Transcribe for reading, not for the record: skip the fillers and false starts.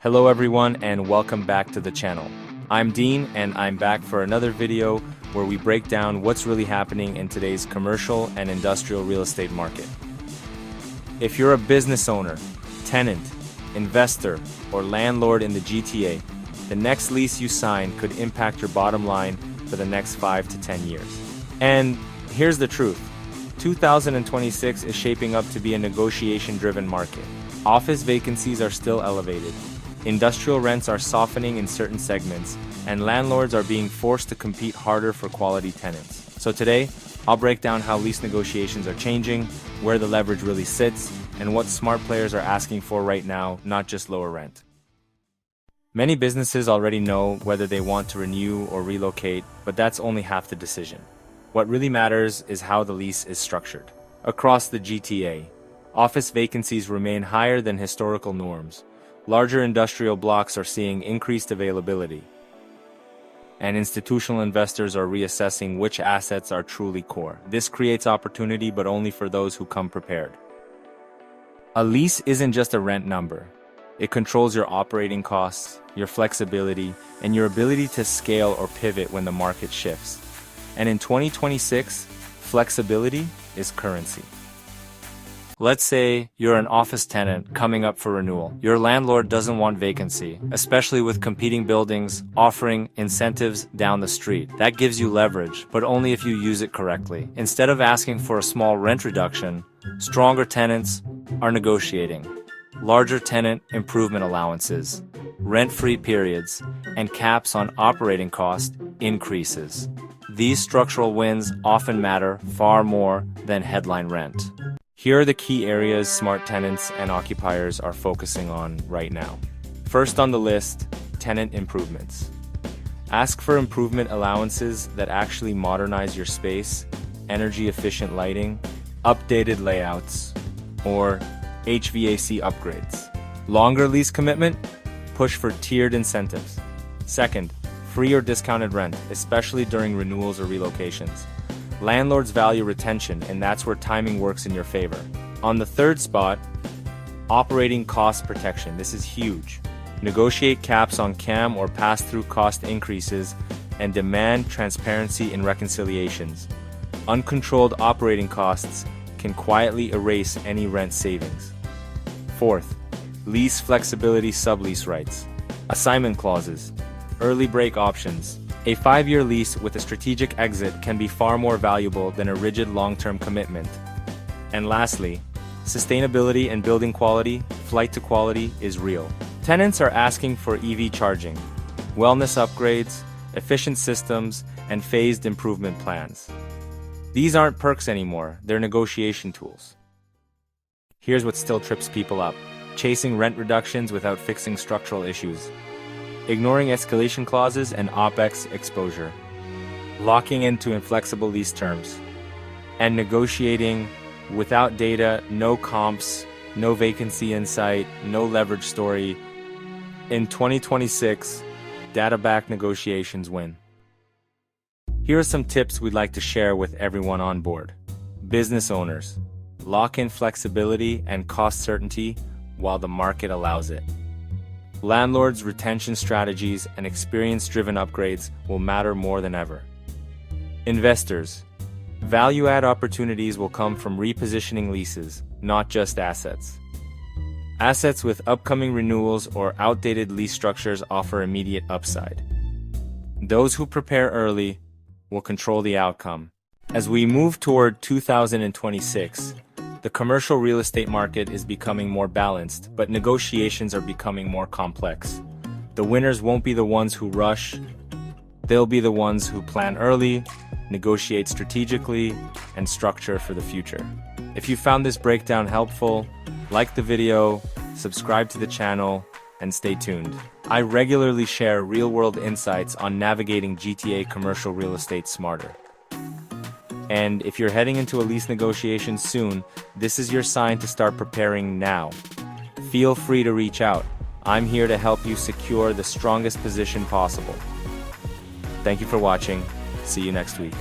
Hello everyone and welcome back to the channel. I'm Dean and I'm back for another video where we break down what's really happening in today's commercial and industrial real estate market. If you're a business owner, tenant, investor, or landlord in the GTA, the next lease you sign could impact your bottom line for the next 5 to 10 years. And here's the truth. 2026 is shaping up to be a negotiation-driven market. Office vacancies are still elevated. Industrial rents are softening in certain segments, and landlords are being forced to compete harder for quality tenants. So today, I'll break down how lease negotiations are changing, where the leverage really sits, and what smart players are asking for right now, not just lower rent. Many businesses already know whether they want to renew or relocate, but that's only half the decision. What really matters is how the lease is structured. Across the GTA, office vacancies remain higher than historical norms. Larger industrial blocks are seeing increased availability, and institutional investors are reassessing which assets are truly core. This creates opportunity, but only for those who come prepared. A lease isn't just a rent number. It controls your operating costs, your flexibility, and your ability to scale or pivot when the market shifts. And in 2026, flexibility is currency. Let's say you're an office tenant coming up for renewal. Your landlord doesn't want vacancy, especially with competing buildings offering incentives down the street. That gives you leverage, but only if you use it correctly. Instead of asking for a small rent reduction, stronger tenants are negotiating. Larger tenant improvement allowances, rent-free periods, and caps on operating cost increases. These structural wins often matter far more than headline rent. Here are the key areas smart tenants and occupiers are focusing on right now. First on the list, tenant improvements. Ask for improvement allowances that actually modernize your space, energy-efficient lighting, updated layouts, or HVAC upgrades. Longer lease commitment? Push for tiered incentives. Second, free or discounted rent, especially during renewals or relocations. Landlords value retention, and that's where timing works in your favor. On the third spot, operating cost protection. This is huge. Negotiate caps on CAM or pass-through cost increases and demand transparency in reconciliations. Uncontrolled operating costs can quietly erase any rent savings. Fourth, lease flexibility sublease rights. Assignment clauses. Early break options. A 5-year lease with a strategic exit can be far more valuable than a rigid long-term commitment. And lastly, sustainability and building quality, flight to quality is real. Tenants are asking for EV charging, wellness upgrades, efficient systems, and phased improvement plans. These aren't perks anymore, they're negotiation tools. Here's what still trips people up: chasing rent reductions without fixing structural issues. Ignoring escalation clauses and OpEx exposure, locking into inflexible lease terms, and negotiating without data, no comps, no vacancy insight, no leverage story. In 2026, data-backed negotiations win. Here are some tips we'd like to share with everyone on board. Business owners, lock in flexibility and cost certainty while the market allows it. Landlords' retention strategies and experience-driven upgrades will matter more than ever. Investors, value-add opportunities will come from repositioning leases, not just assets. Assets with upcoming renewals or outdated lease structures offer immediate upside. Those who prepare early will control the outcome. As we move toward 2026, the commercial real estate market is becoming more balanced, but negotiations are becoming more complex. The winners won't be the ones who rush. They'll be the ones who plan early, negotiate strategically, and structure for the future. If you found this breakdown helpful, like the video, subscribe to the channel, and stay tuned. I regularly share real-world insights on navigating GTA commercial real estate smarter. And if you're heading into a lease negotiation soon, this is your sign to start preparing now. Feel free to reach out. I'm here to help you secure the strongest position possible. Thank you for watching. See you next week.